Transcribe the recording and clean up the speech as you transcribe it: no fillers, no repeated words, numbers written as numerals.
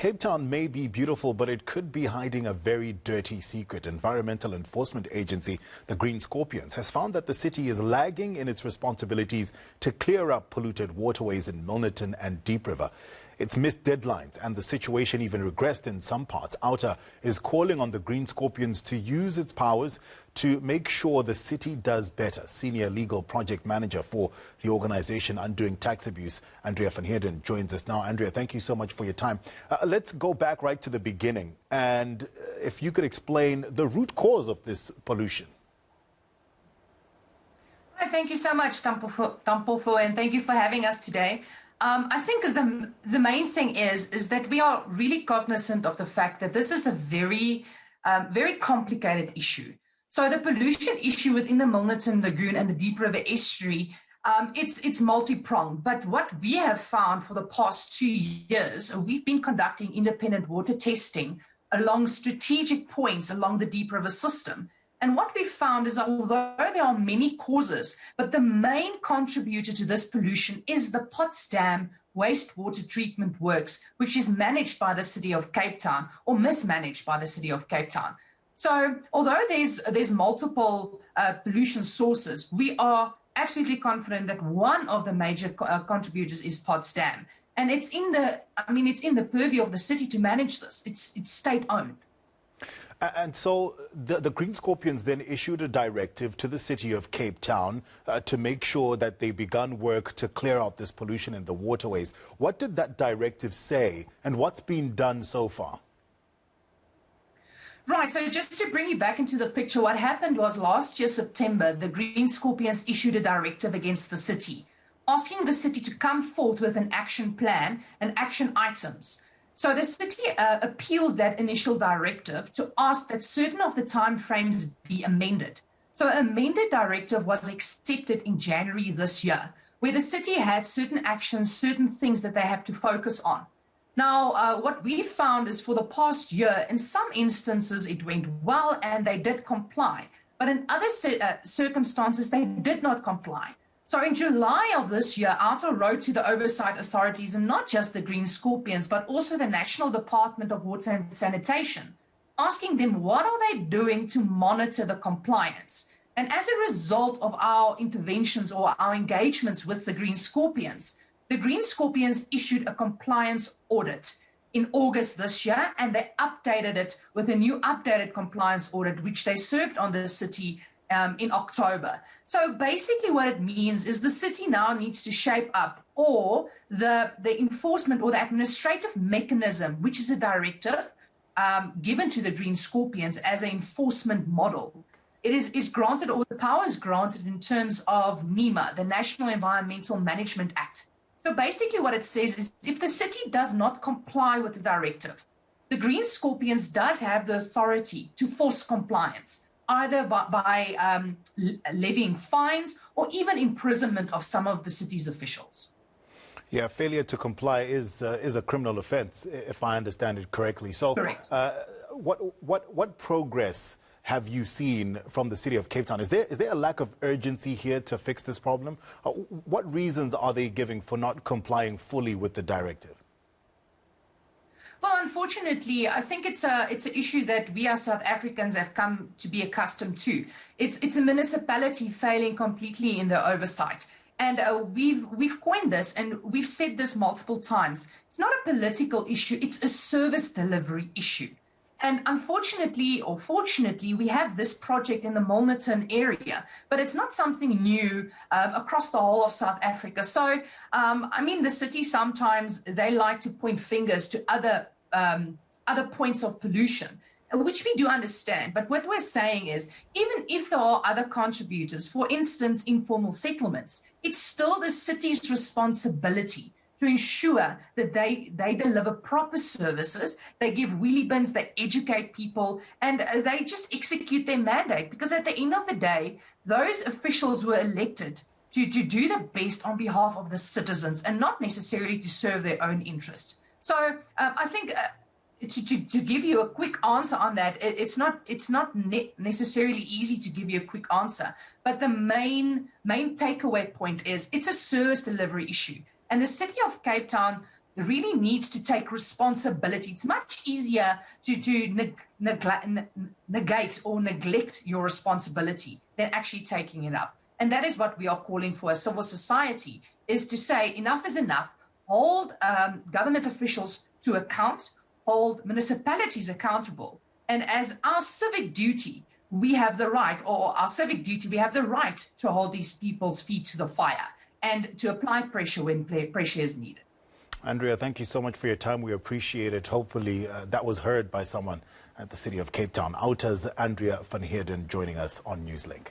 Cape Town may be beautiful, but it could be hiding a very dirty secret. Environmental Enforcement Agency, the Green Scorpions, has found that the city is lagging in its responsibilities to clear up polluted waterways in Milnerton and Deep River. It's missed deadlines and the situation even regressed in some parts. OUTA is calling on the Green Scorpions to use its powers to make sure the city does better. Senior Legal Project Manager for the organization Undoing Tax Abuse, Andrea van Heerden, joins us now. Andrea, thank you so much for your time. Let's go back right to the beginning. And if you could explain the root cause of this pollution. Hi, thank you so much, Tampofo, and thank you for having us today. I think the main thing is that we are really cognizant of the fact that this is a very complicated issue. So the pollution issue within the Milnerton Lagoon and the Deep River estuary, it's multi-pronged. But what we have found for the past 2 years, we've been conducting independent water testing along strategic points along the Deep River system. And what we found is that although there are many causes, but the main contributor to this pollution is the Potsdam wastewater treatment works, which is managed by the City of Cape Town or mismanaged by the City of Cape Town. So although there's multiple pollution sources, we are absolutely confident that one of the major contributors is Potsdam. And it's in the purview of the city to manage this. It's state-owned. And so the Green Scorpions then issued a directive to the City of Cape Town to make sure that they begun work to clear out this pollution in the waterways. What did that directive say, and what's been done so far? Right, so just to bring you back into the picture, what happened was last year, September, the Green Scorpions issued a directive against the city, asking the city to come forth with an action plan and action items. So the city appealed that initial directive to ask that certain of the timeframes be amended. So an amended directive was accepted in January this year, where the city had certain actions, certain things that they have to focus on. Now, what we found is for the past year, in some instances, it went well and they did comply. But in other circumstances, they did not comply. So in July of this year, OUTA wrote to the oversight authorities, and not just the Green Scorpions, but also the National Department of Water and Sanitation, asking them what are they doing to monitor the compliance. And as a result of our interventions or our engagements with the Green Scorpions issued a compliance audit in August this year, and they updated it with a new updated compliance audit, which they served on the city in October. So basically what it means is the city now needs to shape up, or the enforcement or the administrative mechanism, which is a directive given to the Green Scorpions as an enforcement model. It is granted, or the power is granted in terms of NEMA, the National Environmental Management Act. So basically what it says is if the city does not comply with the directive, the Green Scorpions does have the authority to force compliance, either by levying fines or even imprisonment of some of the city's officials. Yeah, failure to comply is a criminal offense, if I understand it correctly. So, correct. What progress have you seen from the City of Cape Town? Is there a lack of urgency here to fix this problem? What reasons are they giving for not complying fully with the directive? Well, unfortunately, I think it's an issue that we as South Africans have come to be accustomed to. It's a municipality failing completely in their oversight. And we've coined this, and we've said this multiple times. It's not a political issue, it's a service delivery issue. And unfortunately, or fortunately, we have this project in the Milnerton area, but it's not something new across the whole of South Africa. So, the city sometimes, they like to point fingers to other points of pollution, which we do understand. But what we're saying is, even if there are other contributors, for instance, informal settlements, it's still the city's responsibility to ensure that they deliver proper services, they give wheelie bins, they educate people, and they just execute their mandate. Because at the end of the day, those officials were elected to do the best on behalf of the citizens and not necessarily to serve their own interest. So I think to give you a quick answer on that, it's not necessarily easy to give you a quick answer. But the main takeaway point is it's a service delivery issue. And the City of Cape Town really needs to take responsibility. It's much easier to negate or neglect your responsibility than actually taking it up. And that is what we are calling for as civil society, is to say enough is enough, hold government officials to account, hold municipalities accountable. And as our civic duty, we have the right to hold these people's feet to the fire and to apply pressure when pressure is needed. Andrea, thank you so much for your time. We appreciate it. Hopefully that was heard by someone at the City of Cape Town. OUTA's Andrea van Heerden joining us on Newslink.